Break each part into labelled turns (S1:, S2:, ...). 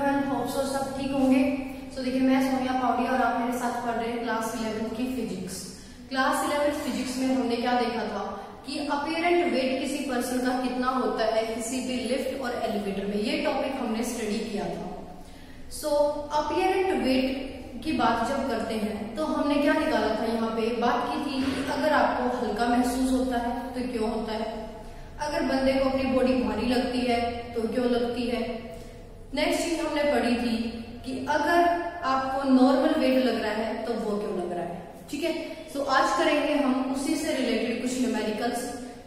S1: Everyone, hope so सब ठीक होंगे। देखिए मैं सोनिया पावड़ी और आप मेरे साथ पढ़ रहे हैं क्लास 11 की फिजिक्स। क्लास 11 फिजिक्स में हमने क्या देखा था कि अपीयरेंट वेट किसी पर्सन का कितना होता है किसी भी लिफ्ट और एलिवेटर में। ये टॉपिक हमने स्टडी किया था। अपीयरेंट वेट की बात जब करते हैं तो हमने क्या निकाला था, यहाँ पे बात की थी कि अगर आपको हल्का महसूस होता है तो क्यों होता है, अगर बंदे को अपनी बॉडी भारी लगती है तो क्यों लगती है। नेक्स्ट चीज हमने पढ़ी थी कि अगर आपको नॉर्मल वेट लग रहा है तो वो क्यों लग रहा है। ठीक है, आज करेंगे हम उसी से रिलेटेड कुछ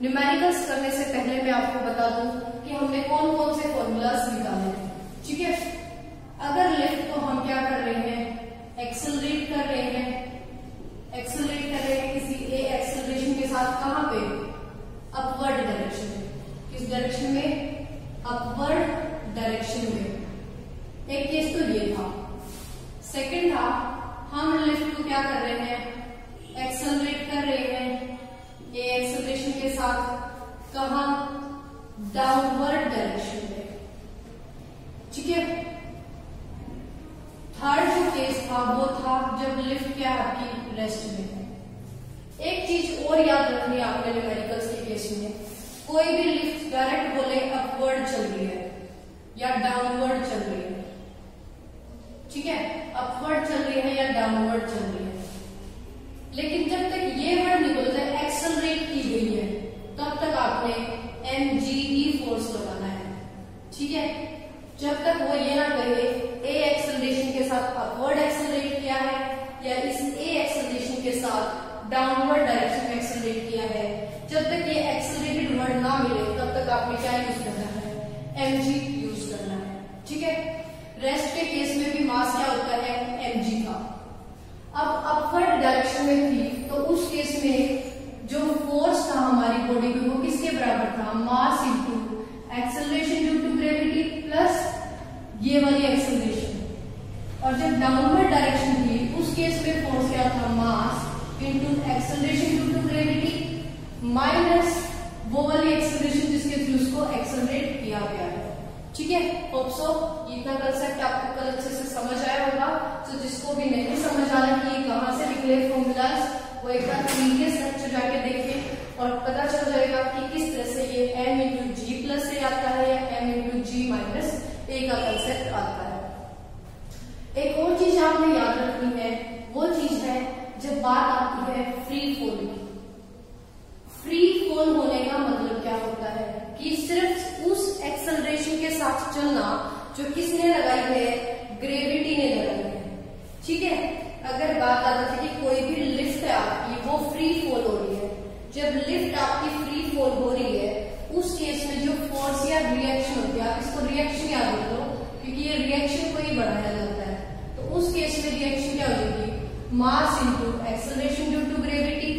S1: न्यूमेरिकल्स करने से पहले मैं आपको बता दूं कि हमने कौन कौन से फॉर्मूलाज निकाले हैं। ठीक है, अगर लिफ्ट को हम क्या कर रहे हैं, एक्सेलरेट कर रहे हैं किसी ए एक्सेलरेशन के साथ, कहां पे, अपवर्ड डायरेक्शन में। किस डायरेक्शन में, अपवर्ड डायरेक्शन में। एक केस तो ये था। सेकंड था, हम लिफ्ट को क्या कर रहे हैं, एक्सेलरेट कर रहे हैं ए एक्सेलरेशन के साथ, कहां, डाउनवर्ड डायरेक्शन में। ठीक है, थर्ड जो केस था वो था जब लिफ्ट क्या आपकी रेस्ट में है। एक चीज और याद रखनी है आपने न्यूमेरिकल्स के केस में, कोई भी लिफ्ट डायरेक्ट बोले अपवर्ड चल रही है या डाउनवर्ड चल रही है। ठीक है, अपवर्ड चल रही है या डाउनवर्ड चल रही है, लेकिन जब तक ये वर्ड नहीं बोलता है एक्सेलरेट की गई है तब तक आपने mge फोर्स लगाना है। ठीक है, जब तक वो ये ना कहे ए एक्सेलरेशन के साथ अपवर्ड एक्सेलरेट किया है या इस ए एक्सेलरेशन के साथ डाउनवर्ड डायरेक्शन में एक्सेलरेट किया है, जब तक ये एक्सेलरेटेड वर्ड ना मिले तब तक आपने क्या यूज करना है, mg यूज करना है। ठीक है, रेस्ट के केस में भी मास क्या होता है, mg का। अब अपवर्ड डायरेक्शन में थी तो उस केस में जो फोर्स था हमारी बॉडी पे वो किसके बराबर था, mass into acceleration due to gravity plus ये वाली एक्सेलरेशन। और जब डाउनवर्ड डायरेक्शन थी उस केस में फोर्स क्या था, mass into acceleration due to gravity minus वो वाली एक्सेलरेशन जिसके थ्रू उसको एक्सेलरेट किया गया है। ठीक है, होप सो इतना कंसेप्ट आपको कल अच्छे से समझ आया होगा। तो जिसको भी नहीं समझ आ रहा कि कहां से निकले फॉर्मूलाज, वो एक बार प्रीवियस लेक्चर जाके देखें और पता चल जाएगा कि किस तरह से ये m इंटू जी प्लस से आता है या m इंटू जी माइनस ए का कंसेप्ट आता है। एक और चीज आपने याद रखनी है, वो चीज है जब बात आती है फ्री फॉल की। फ्री फॉल होने का मतलब क्या होता है कि सिर्फ उस एक्सेलरेशन के साथ चलना जो किसने लगाई है, ग्रेविटी ने लगाई है। ठीक है, अगर बात आती है कि कोई भी लिफ्ट है आपकी वो फ्री फॉल हो रही है, जब लिफ्ट आपकी फ्री फॉल हो रही है उस केस में जो फोर्स या रिएक्शन होती है, आप इसको रिएक्शन याद रख लो क्योंकि ये रिएक्शन को ही बढ़ाया जाता है। तो उस केस में रिएक्शन क्या हो जाएगी, mass into acceleration due to gravity.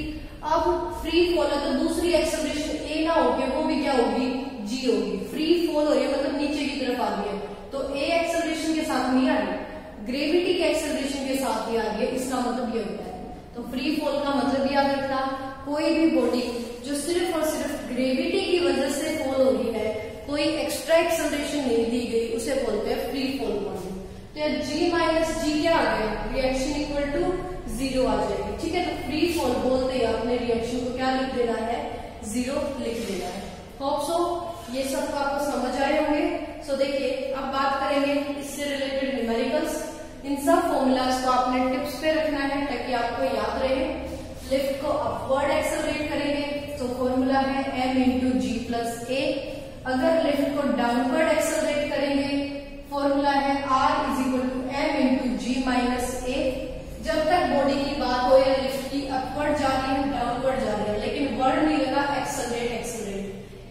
S1: अब फ्री फॉल है तो दूसरी एक्सेलरेशन ए ना होगी, वो भी क्या होगी, जी होगी। फ्री फॉल हो रही है मतलब नीचे की तरफ आ रही है तो ए एक्सेलरेशन के साथ नहीं आ रही, ग्रेविटी के एक्सेलरेशन के साथ ही आ रही है। इसका मतलब ये होता है। तो फ्री फॉल का मतलब याद रखना, कोई भी बॉडी जो सिर्फ और सिर्फ ग्रेविटी की वजह से फॉल हो रही है, कोई एक्स्ट्रा एक्सेलरेशन नहीं दी गई, उसे बोलते हैं फ्री फॉल बॉडी। तो जी माइनस जी क्या आ गया, रिएक्शन इक्वल टू 0 आ जाएगी। ठीक है, तो फ्री फॉल बोलते ही आपने रिएक्शन को क्या लिख देना है, 0 लिख देना है। होप सो ये सब तो आपको समझ आए होंगे। देखिए अब बात करेंगे इससे रिलेटेड न्यूमेरिकल्स। इन सब फॉर्मूलाज को आपने टिप्स पे रखना है ताकि आपको याद रहे। लिफ्ट को अपवर्ड एक्सेलरेट करेंगे तो फॉर्मूला है m into ji plus A. अगर लिफ्ट को डाउनवर्ड एक्सेलरेट करेंगे फॉर्मूला है r is equal to m into G minus A. जब तक बॉडी की बात हो या लिफ्ट की अपवर्ड जा रही है डाउनवर्ड जा रही है, लेकिन वर्ड नहीं लगा एक्सेलरेट,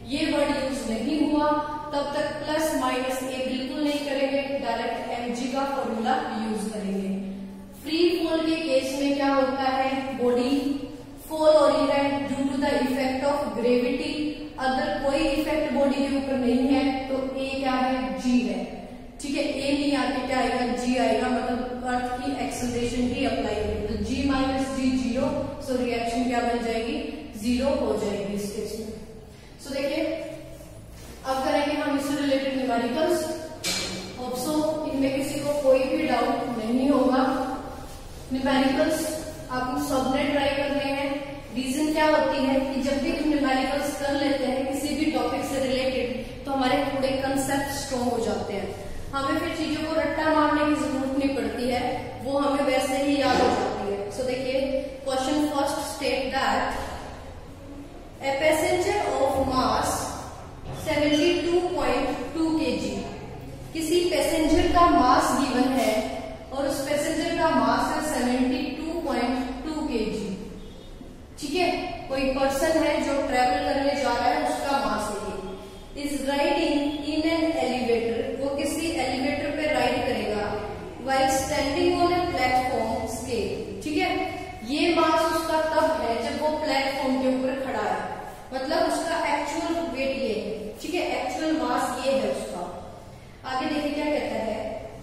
S1: ये वर्ड यूज नहीं हुआ तब तक प्लस माइनस ए बिल्कुल नहीं करेंगे, डायरेक्ट mg का फॉर्मूला यूज करेंगे। फ्री फॉल के केस में क्या होता है, बॉडी फॉल हो रही है due to the effect of gravity. अगर कोई इफेक्ट बॉडी के ऊपर नहीं है तो ए क्या है, g है। ठीक है, ए नहीं आके क्या आएगा, g आएगा, मतलब अर्थ की एक्सेलरेशन ही अप्लाई होगी। तो g माइनस जी 0, सो रिएक्शन क्या बन जाएगी, 0 हो जाएगी इस केस में। देखिए अब करेंगे हम इससे रिलेटेड न्यूमेरिकल्स। होप सो इनमें कोई भी डाउट नहीं होगा। न्यूमेरिकल्स आप सबने ट्राई करने हैं। रीजन क्या होती है कि जब भी हम न्यूमेरिकल्स कर लेते हैं किसी भी टॉपिक से रिलेटेड तो हमारे थोड़े कंसेप्ट स्ट्रॉन्ग हो जाते हैं, हमें फिर चीजों को रट्टा मारने की जरूरत नहीं पड़ती है, वो हमें वैसे ही याद हो जाती है। सो देखिए question first state that a passenger of mass 72.2 kg, किसी पैसेंजर का मास गिवन है और उस पैसेंजर का मास है 72.2 kg। ठीक है, कोई पर्सन है जो ट्रेवल करने जा रहा है, उसका मास है ये। Is riding in an elevator, वो किसी एलिवेटर पे राइड करेगा while standing on a platform scale. ठीक है, ये मास उसका तब है जब वो प्लेटफॉर्म के ऊपर खड़ा है, मतलब उसका एक्चुअल वेट ये है। ठीक है, एक्चुअल मास ये है उसका। आगे देखिए क्या कहता है,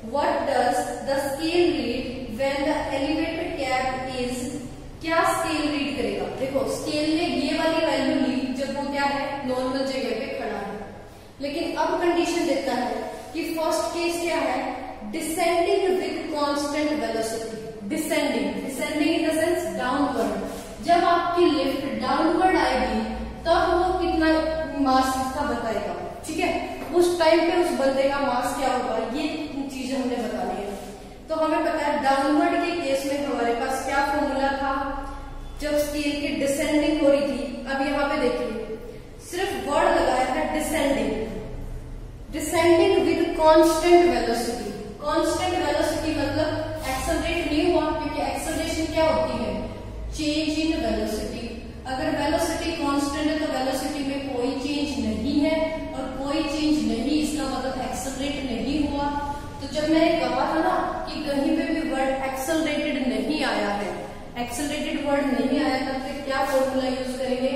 S1: what does the scale read when the elevator cap is, क्या स्केल रीड करेगा। देखो स्केल ने ये वाली वैल्यू ली जब वो क्या है नॉर्मल जगह पे खड़ा है, लेकिन अब कंडीशन देता है कि फर्स्ट केस क्या है, descending with constant velocity. Descending in the sense downward. जब आपकी लिफ्ट डाउनवर्ड आएगी तब वो कितना मास इसका बताएगा। ठीक है, उस टाइम पे उस बंदे का मास क्या होगा, ये चीजें हमने बता दी है। तो हमें पता है डाउनवर्ड के केस में हमारे पास क्या फॉर्मूला था, जब स्केल की डिसेंडिंग हो रही थी। अब यहाँ पे देखिए सिर्फ वर्ड लगाया है descending with constant velocity. Constant velocity मतलब एक्सेलरेट नहीं हुआ, क्योंकि एक्सेलरेशन क्या होती है, चेंज इन वेलोसिटी। अगर वेलोसिटी कांस्टेंट है तो वेलोसिटी में कोई चेंज नहीं है, और कोई चेंज नहीं इसका मतलब एक्सेलरेट नहीं हुआ। तो जब मैंने कहा था ना कि कहीं पे भी वर्ड एक्सेलरेटेड नहीं आया है, एक्सेलरेटेड वर्ड नहीं आया, तब फिर क्या फॉर्मूला यूज करेंगे,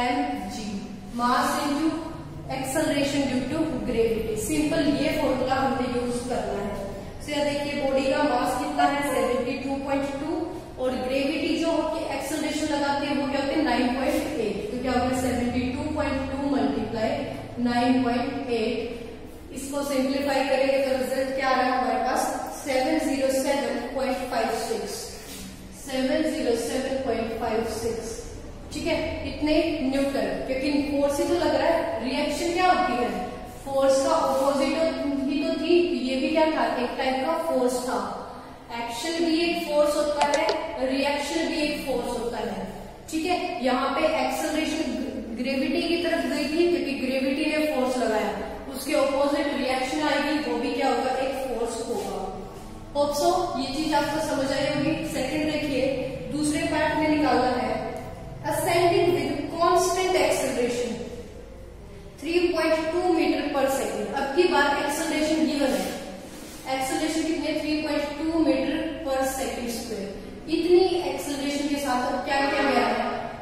S1: mg, mass into acceleration due to gravity. Simple ये फॉर्मूला हमने यूज करना है। तो देखिए बॉडी का मास कितना है 72.2, और ग्रेविटी जो होती है एक्सेलरेशन लगाती है वो क्या होती है 9.8। तो क्या होगा 72.2 मल्टीप्लाई 9.8। इसको सिंप्लीफाई करेंगे तो रिजल्ट क्या आ रहा है हमारे पास 707.56। 707.56। ठीक है, इतने न्यूटन, क्योंकि फोर्स ही तो लग रहा है। रिएक्शन क्या होती है, फोर्स का ऑपोजिट ही तो थी, ये भी क्या था, एक टाइप का फोर्स था। एक्शन भी एक फोर्स होता है, रिएक्शन भी एक फोर्स होता है। ठीक है, यहाँ पे एक्सेलरेशन ग्रेविटी की तरफ गई थी क्योंकि ग्रेविटी ने फोर्स लगाया, उसके ऑपोजिट रिएक्शन आएगी, वो भी क्या होगा, एक फोर्स होगा। होप सो ये चीज आपको समझ आई होगी। सेकंड देखिए, दूसरे पार्ट में निकालना है ascending with constant acceleration 3.2 metre पर सेकेंड। अब की बार एक्सेलरेशन गिवन है, एक्सेलरेशन कितने 3.2 मीटर पर सेकेंड स्क्वायर। इतनी एक्सेलरेशन के साथ अब क्या किया गया है,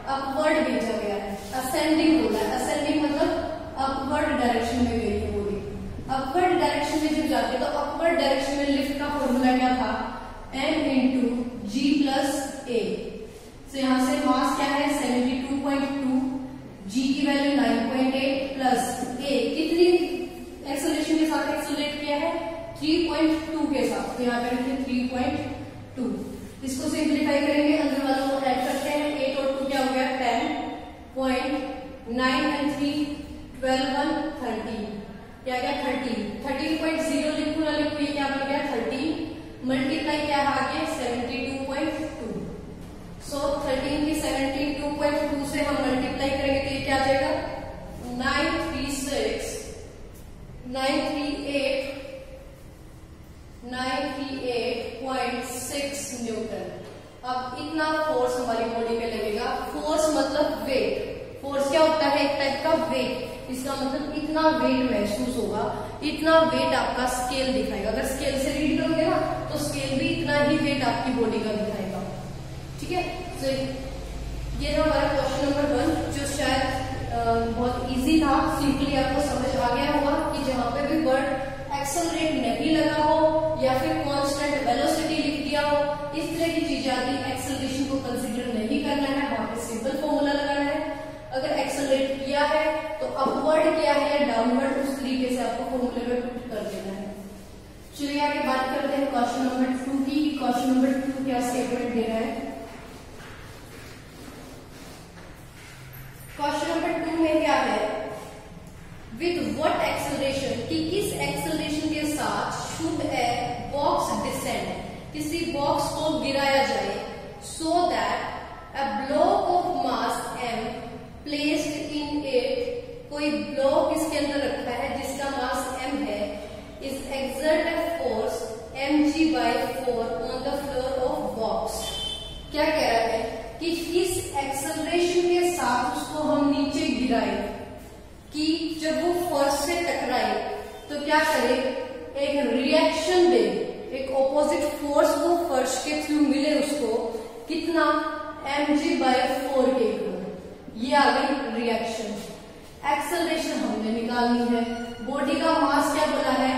S1: अपवर्ड भेजा गया है। असेंडिंग होता है, असेंडिंग मतलब अपवर्ड डायरेक्शन में गई है बॉडी। अपवर्ड डायरेक्शन में जब जाते हैं तो अपवर्ड डायरेक्शन में लिफ्ट का फॉर्मूला क्या था, m इंटू जी प्लस ए। तो यहाँ से मास क्या है 72.2, जी की वैल्यू 9.8 प्लस ए कितनी एक्सेलरेशन के साथ एक्सेलरेट किया है 3.2 के साथ। तो यहाँ पे लिखें 3.2। इसको सिंप्लीफाई करेंगे, अंदर वालों को ऐड करते हैं, 8 और 2 क्या हो गया 10, 9 एंड 3 12 1 13, क्या क्या 13.0 लिखू ना लिखू, ये क्या बन गया 13 मल्टीप्लाई क्या है आगे 72.2। सो 13 की 72.2 से हम मल्टीप्लाई करेंगे तो ये क्या आ जाएगा 938.6 न्यूटन। अब इतना फोर्स हमारी बॉडी पे लगेगा। फोर्स मतलब वेट, फोर्स क्या होता है, एक टाइप का वेट। इसका मतलब इतना वेट महसूस होगा, इतना वेट आपका स्केल दिखाएगा। अगर स्केल से रीड करोगे ना तो स्केल भी इतना ही वेट आपकी बॉडी का दिखाएगा। ठीक है, तो ये था हमारा क्वेश्चन नंबर 1, जो शायद बहुत इजी था। सिंपली आपको समझ आ गया होगा कि जहां पे भी वर्ड एक्सेलरेट नहीं लगा हो या फिर कांस्टेंट वेलोसिटी लिख दिया हो, इस तरह की चीजें आती, एक्सेलरेशन को कंसीडर नहीं करना है, वहां पे सिंपल फॉर्मूला लगाना है। अगर एक्सेलरेट किया है तो अपवर्ड किया है या डाउनवर्ड, उस तरीके से आपको फॉर्मूले में पुट कर देना है। चलिए आगे बात करते हैं हैं क्वेश्चन नंबर 2 की। क्वेश्चन नंबर 2 क्या स्टेटमेंट दे रहा है। क्वेश्चन नंबर 2 में क्या है, विद व्हाट एक्सेलरेशन, कि किस एक्सेलरेशन के साथ शुड ए बॉक्स डिसेंड, किसी बॉक्स को गिराया जाए, so that a block of mass m placed in it, कोई ब्लॉक इसके अंदर रखा है जिसका मास m है, is exert a force mg/4 on the floor of box. क्या कह रहा है कि किस एक्सेलरेशन के साथ उसको हम नीचे गिराए, कि जब वो फर्श से टकराए तो क्या करे, एक रिएक्शन दे, एक ऑपोजिट फोर्स वो फर्श के थ्रू मिले उसको, कितना, mg/4 के इक्वल। ये आ गई रिएक्शन। एक्सेलरेशन हमने निकालनी है। बॉडी का मास क्या बोला है,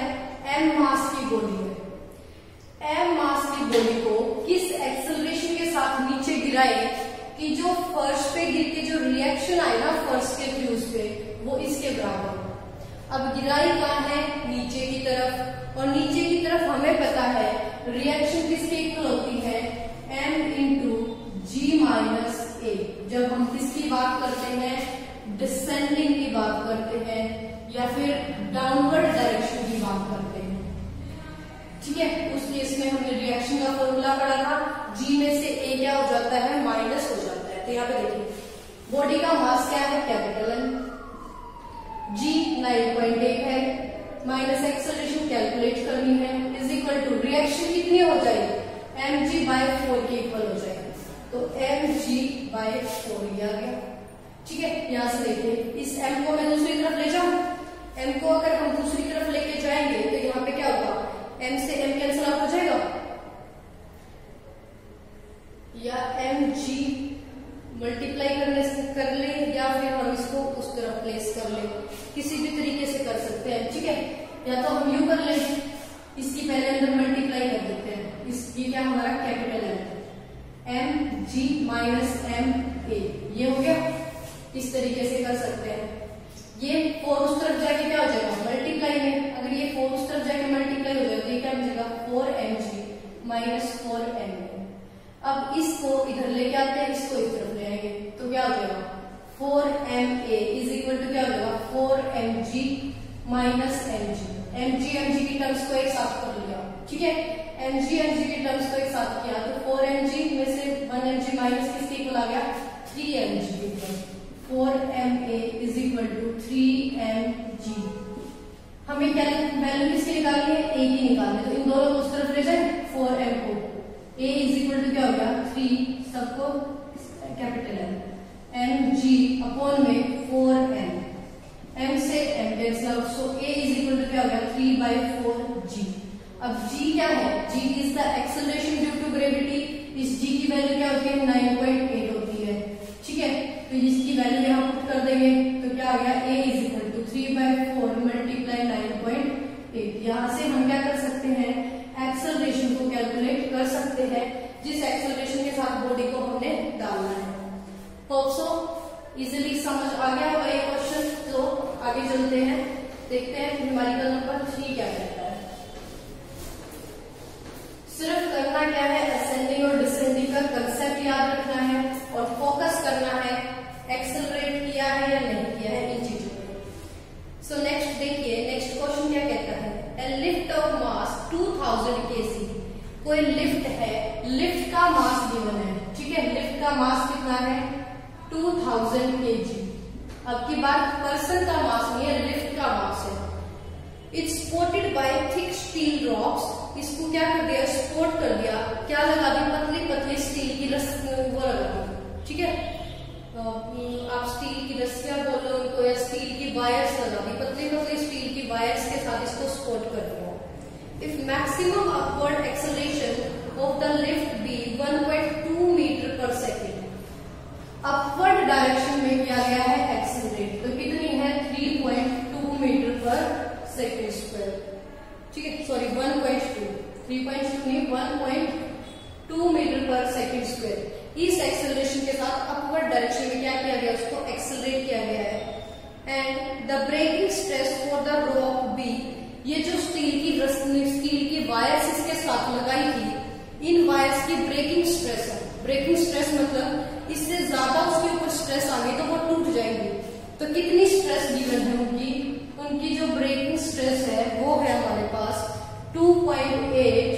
S1: m मास की बॉडी है। m मास की बॉडी को किस एक्सेलरेशन के साथ नीचे गिराए कि जो फर्श पे गिर के जो रिएक्शन आए ना फर्श के थ्रू पे, वो इसके बराबर हो। अब गिराई कहाँ है, नीचे की तरफ, और नीचे की तरफ हमें पता है रिएक्शन किसके इक्वल होती है, m इंटू g-a। जब हम किसकी बात करते हैं, डिसेंडिंग की बात करते हैं या फिर डाउनवर्ड डायरेक्शन की बात करते हैं। ठीक है, उस केस में हमने रिएक्शन का फॉर्मूला पढ़ा था, g में से a क्या हो जाता है, माइनस हो जाता है। तो यहाँ पे देखिए बॉडी का मास क्या है, कैपिटल M, g 9.8 है, माइनस एक्सेलरेशन कैलकुलेट करनी है, इज इक्वल टू रिएक्शन कितनी हो जाएगी, mg/4 के इक्वल हो जाएगी। तो mg/4 ये आ गया। ठीक है, यहां से देखिए इस m को मैं दूसरी तरफ ले जाऊं, m को अगर हम दूसरी तरफ लेके जाएंगे तो यहाँ पे क्या होगा, m से m कैंसिल आउट हो जाएगा, या mg मल्टीप्लाई कर ले, या फिर हम इसको उस तरफ प्लेस कर ले, किसी भी तरीके से कर सकते हैं। ठीक है, या तो हम यू कर ले, इसकी पहले अंदर मल्टीप्लाई कर देते हैं, इसकी क्या हमारा capital M, mg minus ma, ये हो गया। इस तरीके से कर सकते हैं। ये 4 उस तरफ जाके क्या हो जाएगा, मल्टीप्लाई में, अगर ये 4 उस तरफ जाके मल्टीप्लाई हो जाएगा तो ये क्या मिलेगा, 4mg माइनस 4ma। अब इसको इधर लेके आते हैं, इसको इस तरफ ले आएंगे तो क्या हो जाएगा, 4ma इज इक्वल टू क्या हो जाएगा, 4mg माइनस mg की टर्म्स को एक साथ कर लिया। ठीक है, mg की टर्म्स को एक साथ किया तो 4mg में से 1mg माइनस किसके इक्वल आ गया, 3mg के equal. 4ma is equal to 3mg। हमें क्या वैल्यू किसकी निकालनी है, a की निकालनी है, तो इन दोनों को उस तरफ ले जाए, 4m को, a इज इक्वल टू क्या हो गया, 3 सबको कैपिटल M, mg अपॉन में 4m, m से m cancel out, so a is equal to क्या हो गया, 3/4g। अब g क्या है, g is the acceleration due to gravity. इस g की वैल्यू क्या होती है, 9.8 होती है। ठीक है, तो इसकी वैल्यू यहाँ पुट कर देंगे तो क्या आ गया, a is equal to 3/4 multiply 9.8। यहाँ से हम क्या कर सकते हैं, एक्सेलरेशन को कैलकुलेट कर सकते हैं, जिस एक्सेलरेशन के साथ बॉडी को हमने डालना है। होप सो इजिली समझ आ गया और एक क्वेश्चन। तो आगे चलते हैं, देखते हैं न्यूमेरिकल नंबर 3 क्या कहता है। सिर्फ करना क्या है, असेंडिंग और डिसेंडिंग का कंसेप्ट याद रखना है और फोकस करना है, एक्सेलरेट किया है या नहीं किया है इन चीजों पे। सो नेक्स्ट देखिए, नेक्स्ट क्वेश्चन क्या कहता है, ए लिफ्ट ऑफ मास 2000 kg। कोई लिफ्ट है, लिफ्ट का मास गिवन है। ठीक है, लिफ्ट का मास कितना है, 2000 kg। अब की बात पर्सन का मास नहीं है, लिफ्ट का मास है। It's supported by thick steel rods. इसको क्या कर दिया, सपोर्ट कर दिया, क्या लगा दी, पतली पतली स्टील की रस्सी वो लगा दी। ठीक है, आप स्टील की रस्सियां बोलो उनको, या स्टील की वायर्स लगा दी, पतली पतली स्टील की वायर्स के साथ इसको सपोर्ट कर दिया। If maximum upward acceleration of the lift be 1.2 metre पर सेकेंड। अपवर्ड डायरेक्शन में किया गया है एक्सेलरेट, तो कितनी है, 3.2 मीटर पर सेकेंड स्क्वायर। ठीक है, सॉरी 1.2, 3.2 नहीं, 1.2 मीटर पर सेकेंड स्क्वायर। इस एक्सेलरेशन के साथ अपवर्ड डायरेक्शन में क्या किया गया, उसको एक्सेलरेट किया गया है। And the breaking stress for the rock be, ये जो स्टील की वायर्स इसके साथ ब्रेकिंग स्ट्रेस है वो है हमारे पास 2.8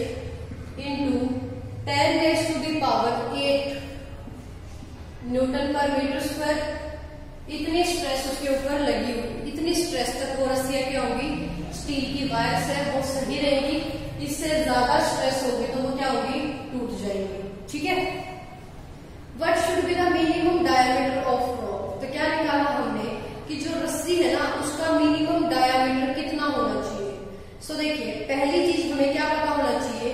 S1: इंटू 10⁸ न्यूटन पर मीटर स्क्वायर। इतनी स्ट्रेस उसके ऊपर लगी हुई, इतनी स्ट्रेस तक वो रस्सियां क्या होंगी, स्टील की वायर्स है वो सही रहेगी। इससे ज्यादा स्ट्रेस होगी तो वो क्या होगी, टूट जाएगी। ठीक है। What should be the minimum diameter of rod. तो क्या निकाला हमने कि जो रस्सी है ना उसका मिनिमम डायमीटर कितना होना चाहिए। सो देखिए पहली चीज हमें क्या पता होना चाहिए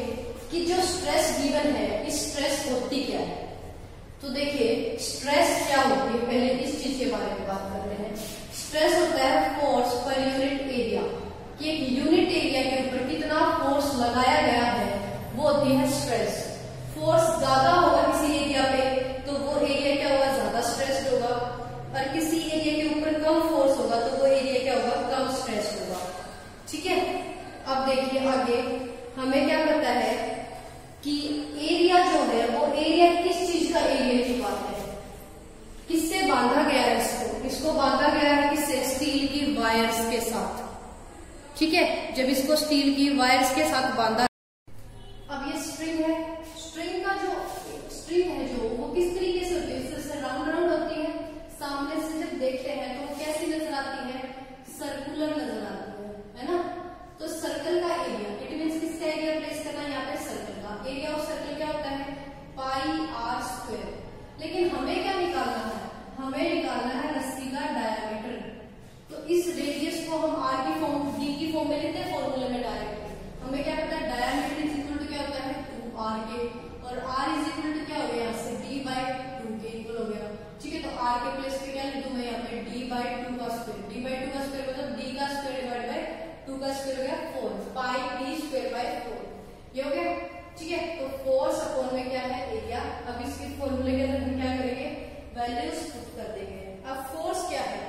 S1: कि जो स्ट्रेस गिवन है इस स्ट्रेस होती क्या है। तो देखिए स्ट्रेस क्या होती है, पहले इस चीज के बारे में बात करते हैं। स्ट्रेस होता है फोर्स पर यूनिट एरिया, कि एक यूनिट एरिया के ऊपर कितना फोर्स लगाया गया है वो होती है स्ट्रेस। फोर्स ज्यादा होगा किसी एरिया पे तो वो एरिया क्या होगा, ज्यादा स्ट्रेस्ड होगा, और किसी एरिया के ऊपर कम फोर्स होगा तो वो एरिया क्या होगा, कम स्ट्रेस होगा। ठीक है। अब देखिए आगे हमें क्या पता है कि एरिया जो है वो एरिया किस चीज का एरिया की बात है, किससे बांधा गया है इसको बांधा गया है किससे, स्टील की वायर्स के साथ। ठीक है। जब इसको स्टील की वायर्स के साथ बांधा, अब ये स्ट्रिंग है, स्ट्रिंग का जो स्ट्रिंग है जो वो किस तरीके से होती है, इससे राउंड राउंड होती है। सामने से जब देखते हैं तो वो कैसी नजर आती है, सर्कुलर नजर आती है ना। तो सर्कल का एरिया, इट मीन्स किसका एरिया प्लेस करना है यहाँ पे, सर्कल का एरिया ऑफ सर्कल क्या होता है, पाई आर स्क्वायर। लेकिन हमें क्या निकालना है, हमें निकालना है रस्सी का डायमीटर। तो इस रेडियस को हम आर की फॉर्म, डी की फॉर्म में लेते हैं फॉर्मूले में डायरेक्ट। हमें क्या पता है डायमीटर इज इक्वल टू क्या होता है 2r के, और r इज इक्वल टू क्या हो गया यहाँ से d/2 के इक्वल हो गया। ठीक है। तो r के प्लेस पे क्या लिख दूं मैं यहाँ पे d/2 का स्क्वायर, d/2 का स्क्वायर मतलब d का स्क्वायर डिवाइड बाय 2 का स्क्वायर हो गया 4, पाई d स्क्वायर बाय 4 ये हो गया। ठीक है। तो फोर्स अपॉन में क्या है, एरिया। अब इसके फॉर्मूले के अंदर हम क्या करेंगे, वैल्यूज पुट कर देंगे। अब फोर्स क्या है,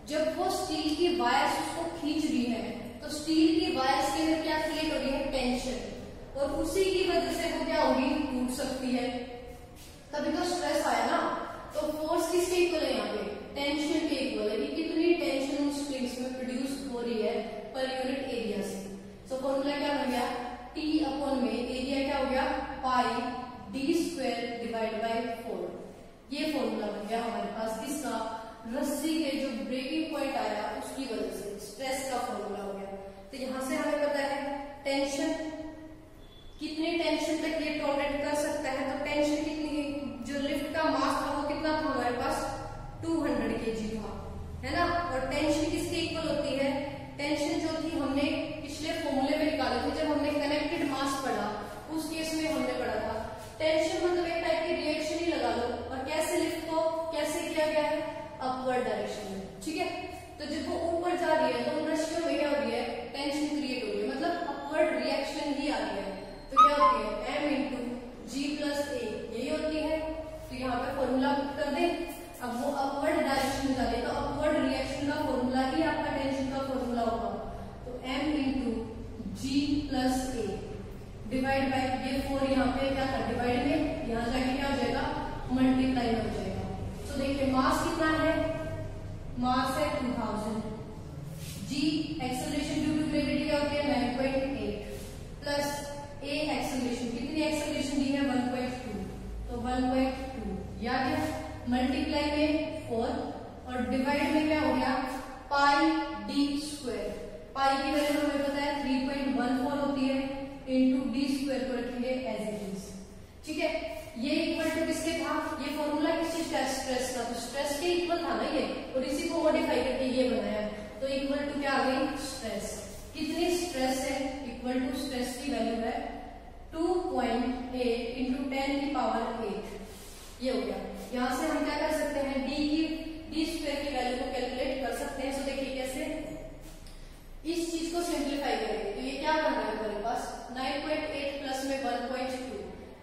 S1: जब वो स्टील की वायर्स उसको खींच रही है तो स्टील की वायर्स के अंदर क्या क्रिएट हो रही है, टेंशन, और उसी की वजह से वो क्या होगी, टूट सकती है। तभी तो स्ट्रेस आया ना। तो फोर्स किसके इक्वल है यहाँ पे, टेंशन के इक्वल है कि कितनी टेंशन उस स्ट्रिंग्स में प्रोड्यूस हो रही है पर यूनिट एरिया से। सो फॉर्मूला क्या बन गया, T अपॉन में एरिया क्या हो गया, पाई d स्क्वायर डिवाइड बाय 4। ये फॉर्मूला बन गया हमारे पास किसका, रस्सी के जो ब्रेकिंग पॉइंट आया उसकी वजह से स्ट्रेस का फॉर्मूला हो गया। तो यहां से हमें पता है टेंशन, कितनी टेंशन तक ये टॉलरेट कर सकता है। तो टेंशन कितनी, जो लिफ्ट का मास था वो कितना था हमारे पास 200 kg था, है ना। और टेंशन किसके इक्वल होती है, टेंशन जो थी हमने पिछले फॉर्मूले में निकाली थी जब हमने कनेक्टेड मास पढ़ा, उस केस में हमने पढ़ा था टेंशन मतलब एक टाइप की रिएक्शन ही लगा लो। और कैसे लिफ्ट को कैसे किया गया है, अपवर्ड डायरेक्शन में। ठीक है। तो जब वो ऊपर जा रही है तो उन रस्सियों में क्या हो रही है, टेंशन क्रिएट हो रही है, मतलब अपवर्ड रिएक्शन ही आ रही है। तो क्या होती है m इंटू जी प्लस ए, यही होती है। तो यहाँ पे फॉर्मूला पुट कर दे। अब वो अपवर्ड डायरेक्शन जा रही है तो अपवर्ड रिएक्शन का फॉर्मूला ही आपका टेंशन का फॉर्मूला होगा। तो m into ji plus a divide by ये 4 यहाँ पे क्या था, डिवाइड में, यहाँ जाके क्या हो जाएगा, मल्टीप्लाई हो जाएगा। तो देखिए मास कितना है, मास है 2000, जी एक्सेलरेशन ड्यू टू ग्रेविटी क्या होती है 9.8 प्लस ए एक्सेलरेशन, कितनी एक्सेलरेशन दी है 1.2, तो 1.2 या क्या, मल्टीप्लाई में 4 और डिवाइड में क्या हो गया पाई डी स्क्वायर। पाई की वैल्यू हमें पता है 3.14 होती है, इंटू डी स्क्वायर को रखेंगे एज इट इज। ठीक है। ये इक्वल टू किसके था, ये फॉर्मूला किस चीज का, स्ट्रेस का। तो स्ट्रेस के इक्वल था ना ये, और इसी को मॉडिफाई करके ये बनाया। तो इक्वल टू क्या आ गई, स्ट्रेस। कितनी स्ट्रेस है, इक्वल टू स्ट्रेस की वैल्यू है 2.8 इंटू 10 की पावर 8। ये हो गया। यहाँ से हम क्या कर सकते हैं, डी स्क्वायर की वैल्यू को कैलकुलेट कर सकते हैं। सो देखिए कैसे, इस चीज को सिंप्लीफाई करेंगे तो ये क्या बन रहा है हमारे पास 9.8 प्लस में 1.2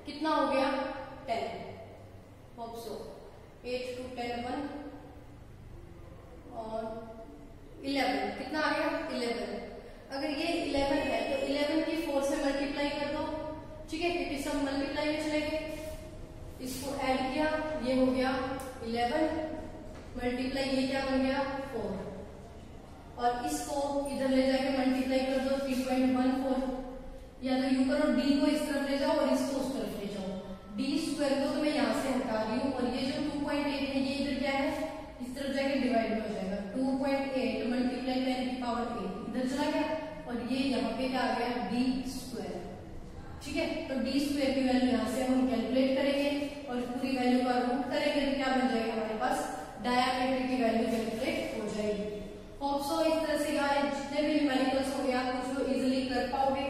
S1: कितना हो गया 10, होप सो 8 to 10 1 और 11 कितना आ गया 11। अगर ये 11 है तो 11 की 4 से मल्टीप्लाई कर दो। ठीक है, क्योंकि सब मल्टीप्लाई में चले गए, इसको ऐड किया, ये हो गया 11 मल्टीप्लाई ये क्या बन गया 4, और इसको इधर ले जाके मल्टीप्लाई कर दो 3.14, या तो यू करो डी को इस तरफ ले जाओ और इसको उस तरफ ले जाओ। डी स्क्वायर को तो मैं यहाँ से हटा रही हूँ और ये जो 2.8 है ये इधर क्या है, इस तरफ जाके डिवाइड में हो जाएगा। 2.8 मल्टीप्लाई 10 की पावर 8 इधर चला गया और ये यहाँ पे क्या आ गया डी स्क्वायर। ठीक है, तो डी स्क्वायर की वैल्यू यहाँ से हम कैलकुलेट करेंगे और पूरी वैल्यू का रूट करेंगे तो क्या बन जाएगा हमारे पास डायमीटर की वैल्यू कैलकुलेट हो जाएगी। ऑप्शो इस तरह से यहाँ जितने भी न्यूमेरिकल्स हो गया कुछ इजिली कर पाओगे।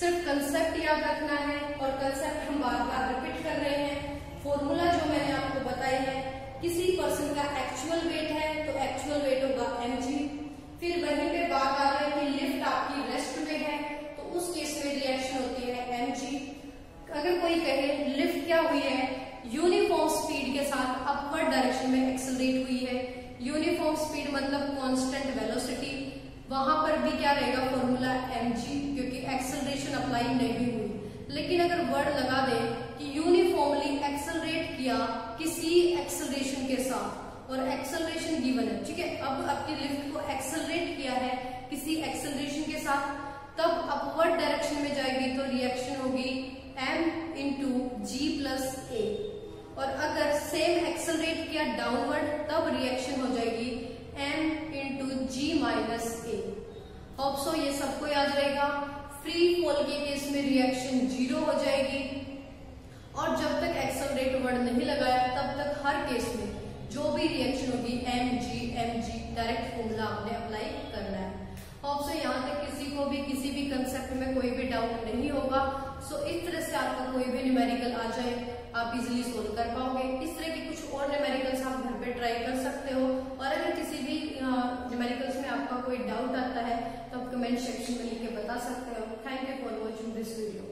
S1: सिर्फ कंसेप्ट याद रखना है और कंसेप्ट हम बार बार रिपीट कर रहे हैं। फॉर्मूला जो मैंने आपको बताया है, किसी पर्सन का एक्चुअल वेट है तो एक्चुअल वेट होगा mg। फिर वहीं पे बात आ रही है कि लिफ्ट आपकी रेस्ट में है तो उस केस में रिएक्शन होती है mg। अगर कोई कहे लिफ्ट क्या हुई है, यूनिफॉर्म स्पीड के साथ अपवर्ड डायरेक्शन में एक्सेलरेट हुई है। यूनिफॉर्म स्पीड मतलब कांस्टेंट वेलोसिटी, वहां पर भी क्या रहेगा फॉर्मूला mg, क्योंकि एक्सेलरेशन अप्लाई नहीं हुई। लेकिन अगर वर्ड लगा दे कि यूनिफॉर्मली एक्सेलरेट किया किसी एक्सेलरेशन के साथ और एक्सेलरेशन गिवन है, ठीक है, अब आपकी लिफ्ट को एक्सेलरेट किया है किसी एक्सेलरेशन के साथ, तब अपवर्ड डायरेक्शन में जाएगी तो रिएक्शन होगी m इंटू जी प्लस ए। और अगर सेम एक्सेलरेट किया डाउनवर्ड तब रिएक्शन हो जाएगी m इंटू जी माइनस ए। होप सो ये सबको याद रहेगा। फ्री फॉल के केस में रिएक्शन 0 हो जाएगी और जब तक एक्सेलरेट वर्ड नहीं लगाया तब तक हर केस में जो भी रिएक्शन होगी mg डायरेक्ट फॉर्मूला आपने अप्लाई करना है। होप सो यहाँ तक किसी को भी किसी भी कंसेप्ट में कोई भी डाउट नहीं होगा। सो इस तरह से आपका कोई भी न्यूमेरिकल आ जाए आप इजीली सोल्व कर पाओगे। इस तरह के कुछ और न्यूमेरिकल्स आप घर पे ट्राई कर सकते हो और अगर किसी भी न्यूमेरिकल्स में आपका कोई डाउट आता है तो आप कमेंट सेक्शन में लिख के बता सकते हो। Thank you for watching this video.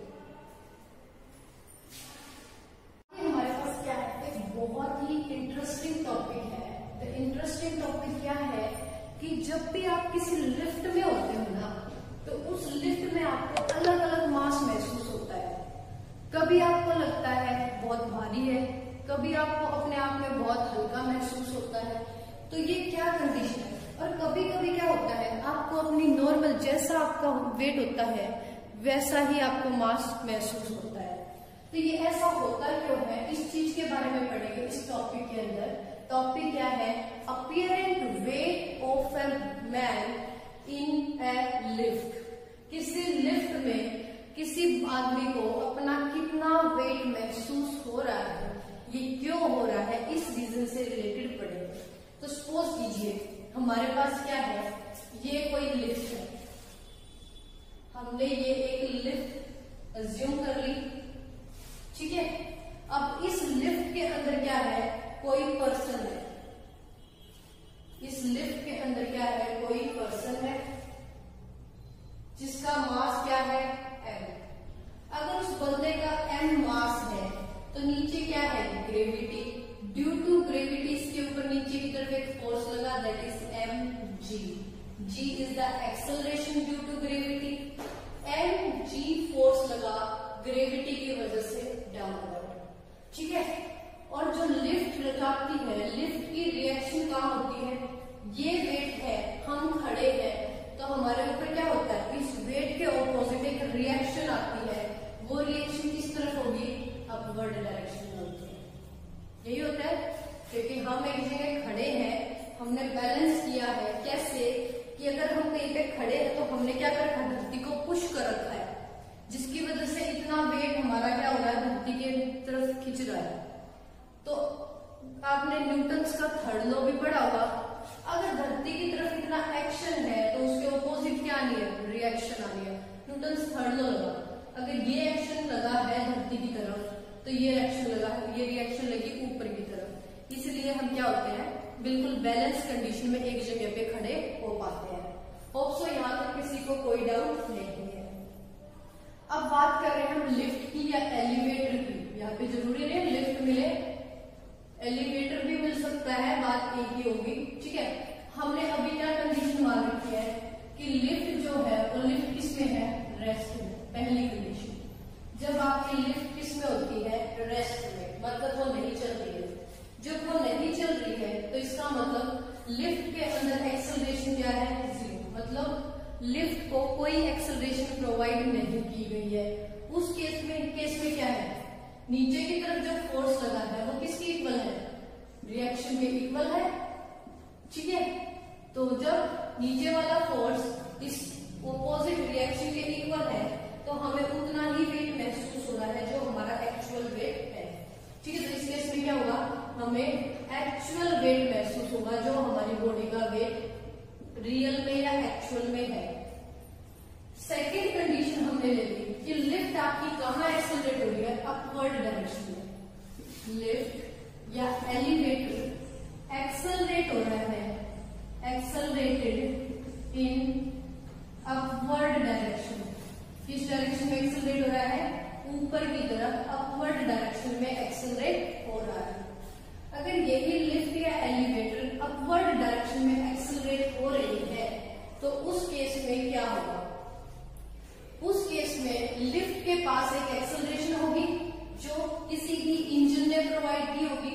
S1: हमारे पास क्या है, एक बहुत ही इंटरेस्टिंग टॉपिक है। द इंटरेस्टिंग टॉपिक क्या है कि जब भी आप किसी लिफ्ट में होते हो ना तो उस लिफ्ट में आपको अलग अलग मास महसूस होता है। कभी आपको लगता है बहुत भारी है, कभी आपको अपने आप में बहुत हल्का महसूस होता है। तो ये क्या कंडीशन है। और कभी कभी क्या होता है आपको अपनी नॉर्मल जैसा आपका वेट होता है वैसा ही आपको मास महसूस होता है। तो ये ऐसा होता क्यों है, इस चीज के बारे में पढ़ेंगे इस टॉपिक के अंदर। टॉपिक क्या है, apparent weight of a man in a lift. किसी लिफ्ट में किसी आदमी को अपना कितना वेट महसूस हो रहा है, ये क्यों हो रहा है, इस रीजन से रिलेटेड पढ़ेंगे। तो सपोज कीजिए हमारे पास क्या है, ये कोई लिफ्ट है, हमने ये एक लिफ्ट अज्यूम कर ली, ठीक है। अब इस लिफ्ट के अंदर क्या है, कोई पर्सन है। इस लिफ्ट के अंदर क्या है, कोई पर्सन है जिसका मास क्या है m। अगर उस बंदे का m मास है तो नीचे क्या है, ग्रेविटी। ड्यू टू ग्रेविटी इसके ऊपर नीचे की तरफ एक फोर्स लगा, that is mg। g is the acceleration due to gravity. mg force लगा ग्रेविटी की वजह से डाउनवर्ड, ठीक है। और जो लिफ्ट लगाती है, लिफ्ट की रिएक्शन कहाँ होती है, ये वेट है, हम खड़े हैं तो हमारे ऊपर क्या होता है, इस वेट के ऑपोजिट एक रिएक्शन आती है। वो रिएक्शन किस तरफ होगी, अपवर्ड डायरेक्शन में होती है। यही होता है क्योंकि हम एक जगह खड़े हैं, हमने बैलेंस किया है कैसे कि अगर हम कहीं पे खड़े हैं तो हमने क्या कर रखा है, धरती को पुश कर रखा है, जिसकी वजह से इतना वेट हमारा क्या हो रहा है, धरती के तरफ खिंच रहा है। तो आपने न्यूटन्स का थर्ड लॉ भी पढ़ा होगा, अगर धरती की तरफ इतना एक्शन है तो उसके ऑपोजिट क्या आनी है, रिएक्शन आनी है। न्यूटन्स थर्ड लॉ लगा, अगर ये एक्शन लगा है धरती की तरफ तो ये एक्शन लगा, ये रिएक्शन लगी ऊपर की तरफ। इसलिए हम क्या होते हैं, बिल्कुल बैलेंस कंडीशन में एक जगह पे खड़े हो पाते हैं। होप सो यहाँ तक किसी को कोई डाउट नहीं है। अब बात कर रहे हैं हम लिफ्ट की या एलिवेटर की। यहाँ पे जरूरी नहीं लिफ्ट मिले, एलिवेटर भी मिल सकता है, बात एक ही होगी, ठीक है। हमने अभी क्या कंडीशन मान रखी है कि लिफ्ट जो है वो लिफ्ट किसमें है, रेस्ट में। पहली कंडीशन, जब आपकी लिफ्ट किसमें होती है, रेस्ट में, मतलब वो नहीं चल रही है। जब वो नहीं चल रही है तो इसका मतलब लिफ्ट के अंदर एक्सेलरेशन क्या है, 0। लिफ्ट को कोई एक्सेलरेशन प्रोवाइड नहीं की गई है, उस केस में क्या है, नीचे की तरफ जो फोर्स लगा है वो किसके इक्वल है, रिएक्शन के इक्वल है। ठीक है, तो जब नीचे वाला फोर्स इस ऑपोजिट रिएक्शन के इक्वल है तो हमें उतना ही वेट महसूस हो रहा है जो हमारा एक्चुअल वेट है। ठीक है, तो इस केस में क्या होगा, हमें एक्चुअल वेट महसूस होगा जो हमारी बॉडी का वेट रियल में या एक्चुअल में है। सेकेंड कंडीशन हमने ले ली कि लिफ्ट आपकी कहाँ एक्सेलरेट हो रही है, अपवर्ड डायरेक्शन में। लिफ्ट या एलिवेटर एक्सेलरेट हो रहा है, एक्सेलरेटेड इन अपवर्ड डायरेक्शन। किस डायरेक्शन में एक्सेलरेट हो रहा है, ऊपर की तरफ अपवर्ड डायरेक्शन में एक्सेलरेट हो रहा है। अगर यही लिफ्ट या एलिवेटर अपवर्ड डायरेक्शन में एक्सेलरेट हो रही है तो उस केस में क्या होगा, उस केस में लिफ्ट के पास एक एक्सेलरेशन होगी जो किसी भी इंजन ने प्रोवाइड की होगी,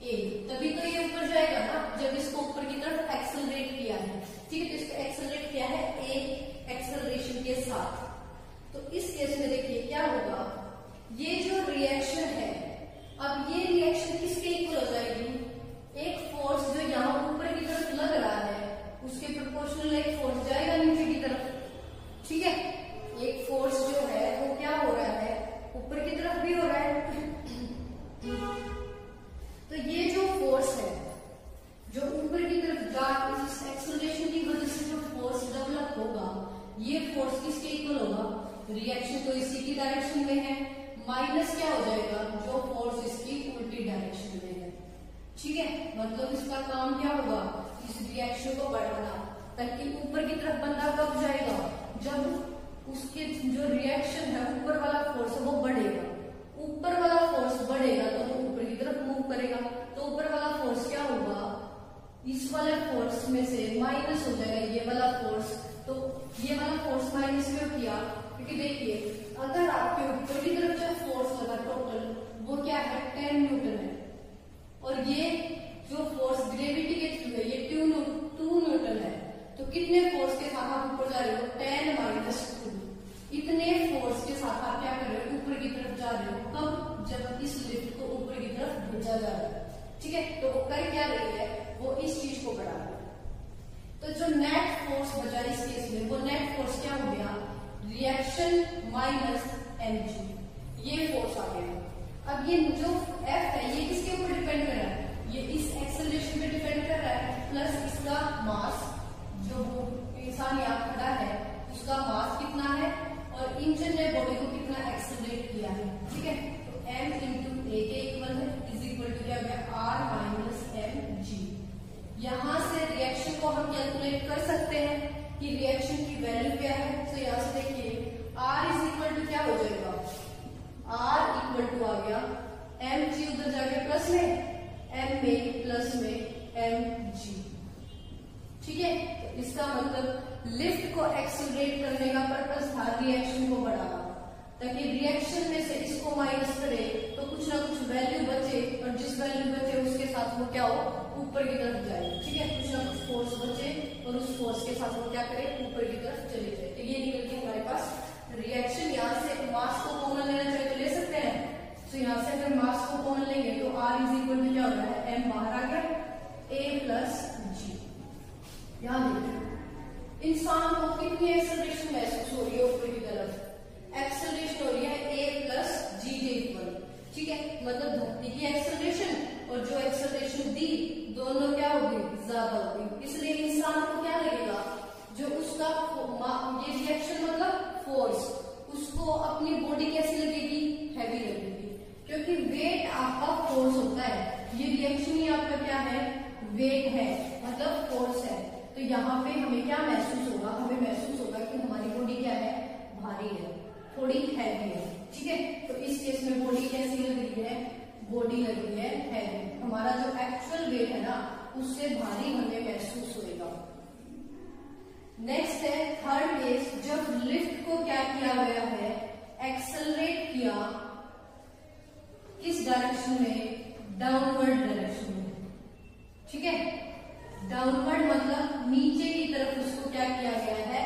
S1: ए, तभी तो ये ऊपर जाएगा ना, जब इसको ऊपर की तरफ एक्सेलरेट किया है। ठीक है, तो इसको एक्सेलरेट किया है ए एक्सेलरेशन के साथ। तो इस केस में देखिए क्या होगा, ये जो रिएक्शन है, अब ये रिएक्शन किसके इक्वल हो जाएगी, एक फोर्स जो यहाँ ऊपर की तरफ लग रहा है उसके प्रोपोर्शनल एक फोर्स जाएगा नीचे की तरफ। ठीक है, एक फोर्स जो है वो क्या हो रहा है, ऊपर की तरफ भी हो रहा है। तो ये जो फोर्स है जो ऊपर की तरफ जा, इस एक्सेलरेशन की वजह से जो फोर्स डेवलप होगा, ये फोर्स किसके इक्वल होगा, रिएक्शन तो इसी की डायरेक्शन में है, माइनस क्या हो जाएगा, जो फोर्स इसकी उल्टी डायरेक्शन में है। ठीक है, मतलब इसका काम क्या होगा, इस रिएक्शन को बढ़ाना, ताकि ऊपर की तरफ बंदा कब जाएगा, जब उसके जो रिएक्शन है ऊपर वाला फोर्स है वो बढ़ेगा, ऊपर वाला फोर्स बढ़ेगा तो वो ऊपर की तरफ मूव करेगा, तो ऊपर वाला फोर्स क्या होगा, इस वाले फोर्स में से माइनस हो जाएगा ये वाला फोर्स, तो ये वाला फोर्स माइनस क्यों किया, क्योंकि देखिए अगर आपके ऊपर की तरफ जो फोर्स लगा टोटल वो क्या है 10 न्यूटन है, और ये जो फोर्स ग्रेविटी के थ्रू है ये 2 न्यूटन है, तो कितने फोर्स के साथ आप ऊपर जा रहे हो, 10 माइनस 2, इतने फोर्स के साथ आप क्या कर रहे हो, ऊपर की तरफ जा रहे हो। कब, जब इस लिफ्ट को ऊपर की तरफ भेजा जा रहा है। ठीक है, तो वो कर क्या रही है, वो इस चीज को बढ़ा रही है। तो जो नेट फोर्स बचा इस केस में, वो नेट फोर्स क्या हो गया, रिएक्शन माइनस mg, ये फोर्स आ गया। अब ये जो F है ये किसके ऊपर डिपेंड कर रहा है, ये इस एक्सेलरेशन पे डिपेंड कर रहा है, प्लस इसका मास, जो इंसान यहाँ खड़ा है उसका मास कितना है, और इंजन ने बॉडी को कितना एक्सेलरेट किया है। ठीक है, तो m इंटू ए के इक्वल है, इज इक्वल टू क्या गया, r माइनस mg। यहाँ से रिएक्शन को हम कैलकुलेट कर सकते हैं कि रिएक्शन की वैल्यू क्या है। तो यहाँ से देखिए r इज इक्वल टू क्या हो जाएगा, r इक्वल टू आ गया mg, उधर जाके प्लस में m में प्लस में mg। ठीक है, तो इसका मतलब लिफ्ट को एक्सेलरेट करने का पर्पस था रिएक्शन को बढ़ाना, ताकि रिएक्शन में से इसको माइनस करे तो कुछ ना कुछ वैल्यू बचे, और जिस वैल्यू बचे उसके साथ वो क्या हो, ऊपर की तरफ जाए। ठीक है, कुछ ना कुछ फोर्स बचे और उस फोर्स के साथ वो क्या करे, ऊपर की तरफ चले जाए। तो ये निकल के हमारे पास रिएक्शन, यहाँ से मास को कॉमन लेना चाहिए तो ले सकते हैं। तो यहाँ से अगर मास को कॉमन लेंगे तो r इज इक्वल टू क्या हो रहा है, m बाहर आ गया, a प्लस g। यहाँ देखिए इंसान को कितनी एक्सेलरेशन महसूस हो रही है, ऊपर की तरफ एक्सेलरेशन हो रही है a प्लस g के इक्वल। ठीक है, मतलब धरती की एक्सेलरेशन और जो एक्सेलरेशन दी दोनों क्या होगी, ज्यादा होगी, इसलिए इंसान को क्या लगेगा, जो उसका ये रिएक्शन मतलब फोर्स, उसको अपनी बॉडी कैसी लगेगी, हैवी लगेगी, क्योंकि वेट आपका फोर्स होता है, ये रिएक्शन ही आपका क्या है, वेट है, मतलब फोर्स है। तो यहाँ पे हमें क्या महसूस होगा, हमें महसूस होगा कि हमारी बॉडी क्या है, भारी है, थोड़ी हैवी है। ठीक है, तो इस केस में बॉडी कैसी लग रही है, बॉडी लग रही है हैवी, हमारा जो एक्चुअल वेट है ना उससे भारी हमें महसूस होगा। नेक्स्ट है थर्ड केस, जब लिफ्ट को क्या किया गया है, एक्सेलरेट किया, किस डायरेक्शन में, डाउनवर्ड डायरेक्शन में। ठीक है, डाउनवर्ड मतलब नीचे की तरफ उसको क्या किया गया है,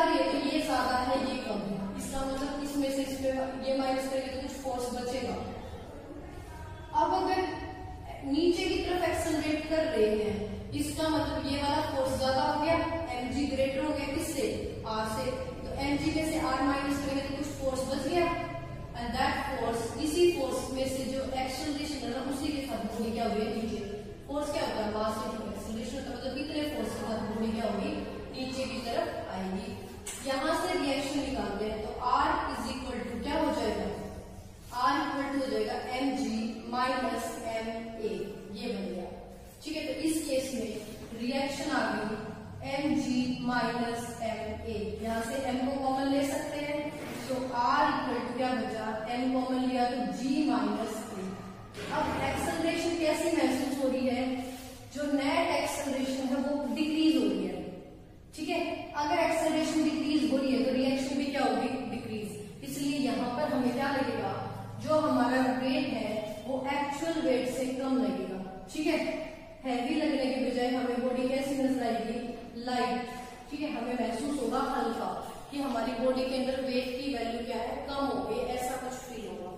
S1: जा रही है तो ये ज्यादा है ये कम है, इसका मतलब इसमें से इसमें ये माइनस करेंगे तो कुछ फोर्स बचेगा। अब अगर नीचे की तरफ एक्सेलरेट कर रहे हैं इसका मतलब ये वाला फोर्स ज्यादा हो गया, mg ग्रेटर हो गया किससे, r से, तो mg में से r माइनस करेंगे तो कुछ फोर्स बच गया, एंड दैट फोर्स, इसी फोर्स में से जो एक्सेलरेशन है ना उसी के साथ बॉडी क्या हुई नीचे, फोर्स क्या होता है मास इंटू एक्सेलरेशन, का मतलब कितने फोर्स के साथ बॉडी क्या होगी नीचे की तरफ आएगी। यहां से रिएक्शन निकालते हैं तो R इज इक्वल टू क्या हो जाएगा, R इक्वल टू हो जाएगा mg माइनस ma, ये बन गया। ठीक है, तो इस केस में रिएक्शन आ गई mg माइनस ma, यहां से m को कॉमन ले सकते हैं तो R इक्वल टू क्या बचा, m कॉमन लिया तो g माइनस a। अब एक्सेलरेशन कैसी महसूस हो रही है, जो नेट एक्सेलरेशन है वो डिक्रीज हो रही है। ठीक है, अगर एक्सेलरेशन डिक्रीज हो रही है तो रिएक्शन भी क्या होगी डिक्रीज, इसलिए यहाँ पर हमें क्या लगेगा, जो हमारा वेट है वो एक्चुअल वेट से कम लगेगा। ठीक है, हैवी लगने के बजाय हमें बॉडी कैसी नजर आएगी लाइट। ठीक है, हमें महसूस होगा हल्का कि हमारी बॉडी के अंदर वेट की वैल्यू क्या है कम हो गई, ऐसा कुछ फील होगा।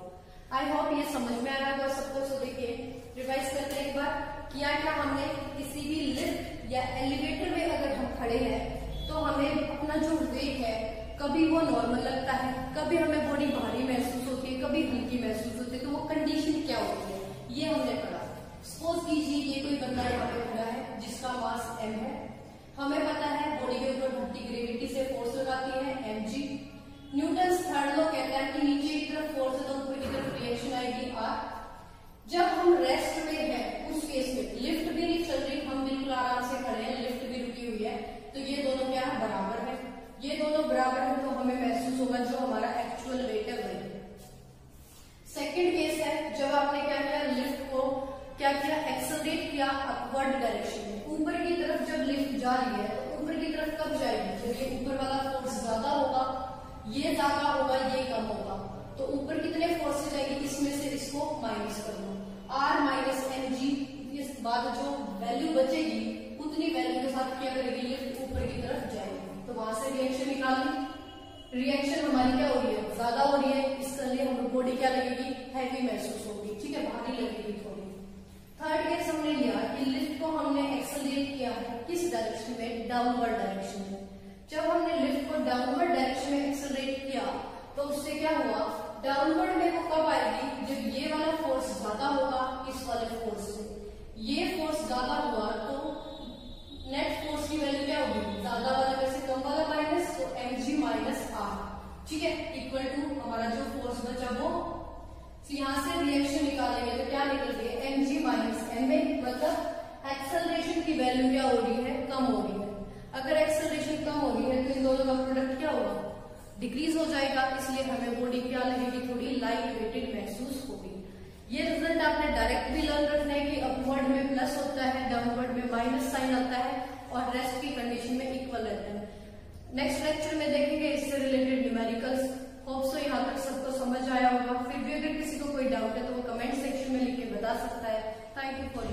S1: आई होप ये समझ में आ रहा होगा सबको। तो देखिए रिवाइज करते हैं एक बार, किया क्या हमने, किसी भी लिफ्ट या एलिवेटर में अगर हम खड़े हैं तो हमें अपना जो वेट है कभी वो नॉर्मल लगता है, कभी हमें बॉडी भारी महसूस होती है, कभी हल्की महसूस होती है, तो वो कंडीशन क्या होती है ये हमने पढ़ा। सपोज कीजिए ये कोई बंदा यहाँ पे खड़ा है जिसका मास m है, हमें पता है बॉडी के ऊपर बढ़ती ग्रेविटी से फोर्स लगाती है mg, न्यूटन थर्ड लॉ कहता है कि नीचे की तरफ फोर्स है तो ऊपर की तरफ रिएक्शन आएगी r। जब हम रेस्ट में हैं उस केस में लिफ्ट भी नहीं चल रही, हम बिल्कुल आराम से खड़े हैं, लिफ्ट भी रुकी हुई है, तो ये दोनों क्या है बराबर है, ये दोनों बराबर है तो हमें महसूस होगा जो हमारा एक्चुअल वेट है वही। सेकंड केस है जब आपने क्या किया, लिफ्ट को क्या किया एक्सेलरेट किया अपवर्ड डायरेक्शन में, ऊपर की तरफ जब लिफ्ट जा रही है तो ऊपर की तरफ कब जाएगी, जब ये ऊपर वाला फोर्स ज्यादा होगा, ये ज्यादा होगा ये कम होगा, तो ऊपर कितने फोर्स से जाएगी, इसमें से इसको माइनस कर लो, r माइनस mg, इस बाद जो वैल्यू बचेगी उतनी वैल्यू के साथ क्या करेगी लिफ्ट ऊपर की तरफ जाएगी, तो वहां से रिएक्शन निकाली, रिएक्शन हमारी क्या हो रही है ज्यादा हो रही है, इसके लिए हमें बॉडी क्या लगेगी हैवी महसूस होगी। ठीक है, भारी लगेगी थोड़ी। थर्ड केस हमने लिया कि लिफ्ट को हमने एक्सेलरेट किया है किस डायरेक्शन में, डाउनवर्ड डायरेक्शन में। जब हमने लिफ्ट को डाउनवर्ड डायरेक्शन में एक्सेलरेट किया तो उससे क्या हुआ, डाउनवर्ड में वो कब आएगी, जब ये वाला फोर्स ज्यादा होगा इस वाले फोर्स से, ये फोर्स ज्यादा हुआ तो नेट फोर्स की वैल्यू क्या होगी, ज्यादा वाला में से कम वाला माइनस, तो mg माइनस r। ठीक है, इक्वल टू हमारा जो फोर्स बचा वो, यहां से रिएक्शन निकालेंगे तो क्या निकल रही है mg माइनस ma, मतलब एक्सेलरेशन की वैल्यू क्या हो रही है कम हो रही है। अगर एक्सेलरेशन कम हो रही है तो इन दोनों का प्रोडक्ट क्या होगा डिक्रीज हो जाएगा, इसलिए हमें बॉडी क्या लगेगी थोड़ी लाइट वेटेड महसूस होगी। ये रिजल्ट आपने डायरेक्ट भी लर्न रखना है कि अपवर्ड में प्लस होता है, डाउनवर्ड में माइनस साइन आता है और रेस्ट की कंडीशन में इक्वल रहता है। नेक्स्ट लेक्चर में देखेंगे इससे रिलेटेड न्यूमेरिकल्स। होप सो यहाँ तक सबको समझ आया होगा। फिर भी अगर किसी को कोई डाउट है तो वो कमेंट सेक्शन में लिख के बता सकता है। Thank you for